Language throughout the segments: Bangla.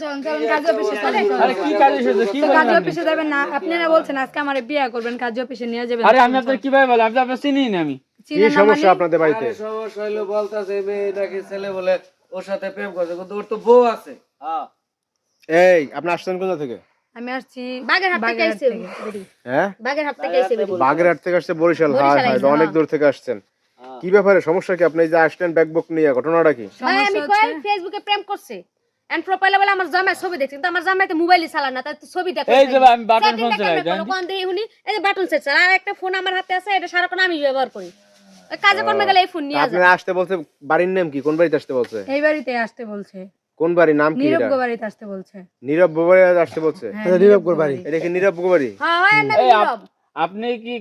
চলেন কাজী অফিসে চলেন। আরে কি কাজ এসেছে কি তো বলেন? কাজী অফিসে যাবেন না, আপনারা বলছেন আজকে আমারে বিয়ে করবেন, কাজী অফিসে নিয়ে যাবেন। আরে আমি আপনার কিভাবে বললাম, আমি তো আপনার চিনিই না আমি। কি সমস্যা আপনাদের বাড়িতে? সমস্যা হইলো বলতাছে মেয়ে নাকি ছেলে বলে ওর সাথে প্রেম করছে, কিন্তু ওর তো বউ আছে। এই আপনি আসছেন কোথা থেকে? আমি আসছি বাগেরহাট থেকে আইছে হ্যাঁ, বাগেরহাট থেকে আইছে বাগেরহাট থেকে আসছে বরিশাল? হাই হাই, অনেক দূর থেকে আসছেন। কি ব্যাপারে, সমস্যা কি? আপনি এই যে আসলেন ব্যাগবুক নিয়ে, ঘটনাটা কি? ভাই আমি কই ফেসবুকে প্রেম করছে এন্ড প্রোফাইলে বলে আমার জামাই ছবি দেখছি, কিন্তু আমার জামাই তো মোবাইলই চালায় না, তাই তো ছবি দেখে এই যে ভাই, আমি বাটন ফোন চালাই জানেন? কোন দেই উনি এই যে বাটন সেট আর একটা ফোন আমার হাতে আছে, এটা সারাক্ষণ আমি ব্যবহার করি। ওই কাজে কর্মে গেলে এই ফোন নিয়ে আপনি যায়। আসতে বলছে, বাড়ির নাম কি? কোন বাড়িতে আসতে বলছে? এই বাড়িতে আসতে বলছে, কোন বাড়ি, নাম কি? নীরব বাড়িতে আসতে বলছে। নীরব বাড়ি আসতে বলছে? নীরব বাড়ি, এটা কি নীরব বাড়ি? হ্যাঁ হয় না এই নীরব। আপনি কি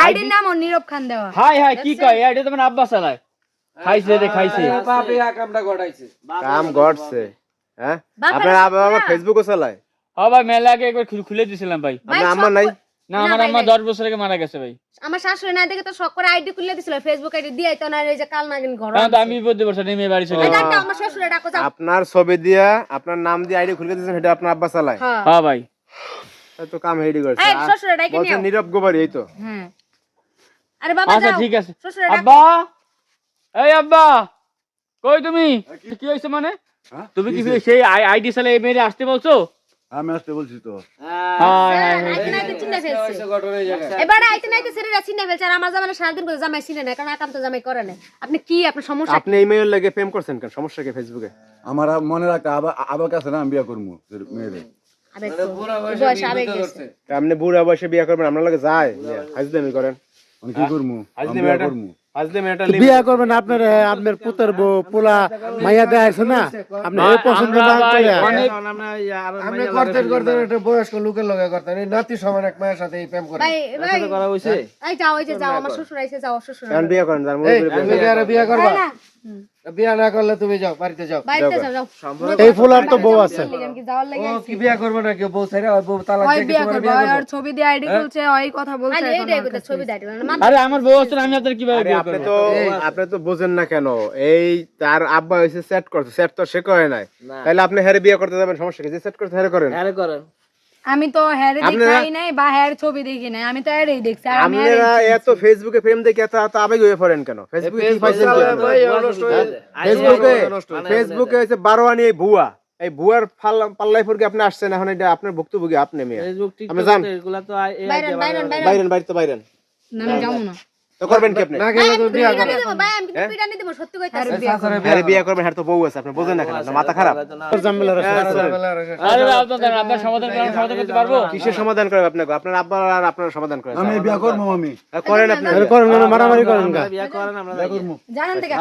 আইডির নাম নীরব খান দেওয়া। হাই হাই কি কয়? এটা তো মানে আব্বা চালায়। খাইছে রে খাইছে। বাপে কামটা ঘটাইছে। কাম গড়ছে। হ্যাঁ, বাপের আপনার বাপ আবার না। ফেসবুকও চালায়? হ্যাঁ ভাই, মেলা আগে একবার খুলে দিয়েছিলাম ভাই। আপনার আম্মা নাই? না, আমার ভাই, আম্মা নাই। 10 বছর আগে মারা গেছে ভাই। আমার শাশুড়ি না দেখে তো শখ করে আইডি খুলে দিছিল, ফেসবুক আইডি দিয়ে তো না, এই যে কাল নাগিন ঘর কারণ তো আমি বিপদে পড়ছি, মেয়ে বাড়ি চলে গেছে। এটা আমার শ্বশুরে ডাকো যাও। আপনার ছবি দিয়া আপনার নাম দিয়ে আইডি খুলে দিয়েছেন, এটা আপনার আব্বা চালায়? হ্যাঁ হ্যাঁ ভাই। এই তো কাম হেডি করছে। এই শ্বশুরে ডাকে বলছেন নিও। নীরব গোবারি, এই তো। হ্যাঁ, আরে বাবা আচ্ছা যাও ঠিক আছে। শ্বশুরে ডাকো। আব্বা, এই আব্বা, কই তুমি? কি হইছে মানে? তুমি কি সেই আইডি চালে এই মেরে আসতে বলছো? আমি আসতে বলছি তো। High high. আইতে নাইতে চিন্তা ফেলছে ঘটনা এই জায়গায়। এবার আইতে নাইতে ছেলেরা চিন্তা ফেলছে, আর আমার জামাই সারাদিন করে জামাই চিনে না, কারণ আকাম তো জামাই করে না। আপনি কি আপনার সমস্যা? আপনি এই মেয়ের লাগে প্রেম করছেন কেন? সমস্যা কি ফেসবুকে? আমার মনে রাখতে আবার কাছে না, আমি বিয়া করবো মেয়েদের। আবেগ মানে তো, বুড়া বয়স বয়সে আবেগ বিয়ে গেছে। করছে। তা আপনি বুড়া বয়সে বিয়ে করবেন, আপনার লাগে যায়? হাজদামি করেন, আমি কি করবো? আমি হাজদামি বিয়া এটা, করবো। হাজদামি এটা বিয়া করবেন আপনার আপনার পুতের বউ পোলা মাইয়া দেয় আছে না, আপনি এই পছন্দ না আমরা ভাই করে অনেক আপনি করতেন করতেন একটা বয়স্ক লোকের লগে করতেন, এই নাতি সমান এক মায়ের সাথে এই প্রেম করেন। ভাই ভাই এই যাও, এই যে যাও, আমার শ্বশুর আইছে, যাও শ্বশুর এখন বিয়ে করেন, যার এই, মুরব্বি তুমি কি আরে বিয়ে করবা? না বিয়ে না করলে তুমি যাও, বাড়িতে যাও। বাড়িতে যাও যাও। এই ফুলার তো বউ আছে। কি যাওয়ার লাগে? ও কি বিয়ে করবে না, কেউ বউ ছাইরা ওই বউ তালাক ওই দিয়ে বিয়ে তোমার করবে, বিয়ে ওই করবে? আর ছবি দিয়ে আইডি খুলছে, ওই কথা বলছে। আরে এখন এই ওর দেখো কাছে। ছবি দাঁড়িয়ে না। আরে আমার বউ আছে, আমি আপনার কিভাবে আরে বিয়ে আপনি করব? তো, আপনি তো বোঝেন না কেন? এই তার আব্বা হইছে সেট করছে, সেট তো সে করে নাই, তাহলে আপনি হ্যারে বিয়ে করতে যাবেন? সমস্যা কি? যে সেট করতে হ্যারে করেন। আমি তো হ্যারে আপনারা- দেখাই নাই বা হ্যার ছবি দেখি নাই, আমি তো হ্যারেই দেখছি। আর আমি আপনারা এত ফেসবুকে প্রেম দেখে এত এত আবেগ হয়ে পড়েন কেন? ফেসবুকে কি পাইছেন? ফেসবুকে হচ্ছে বারোয়ানি এই ভুয়া, এই ভুয়ার পাল্লাই পড়ে আপনি আসছেন। এখন এটা আপনার ভুক্তভোগী আপনি, মেয়ে আপনি যান বাইরেন বাইরেন বাইরেন বাইরেন, বাড়িতে বাইরেন। না, আমি যাবো না। তো করবেন কি আপনি? না গেলে তুমি বিয়ে পিটানি করবে। দেব ভাই, আমি কিন্তু পিটানি দেব, সত্যি কইতাছি। হ্যারে বিয়ে করবেন, হ্যাঁ তো বউ আছে, আপনি বোঝেন না কেন? আপনার মাথা খারাপ? আরে আপনার সমাধান করেন, সমাধান করতে পারবো? কিসের সমাধান করবে আপনাকে? আপনার আব্বা আর আপনার সমাধান করে আমি বিয়া করবো, আমি করেন আপনি। করেন মারামারি করেন গা। বিয়া করবো। জানান থেকে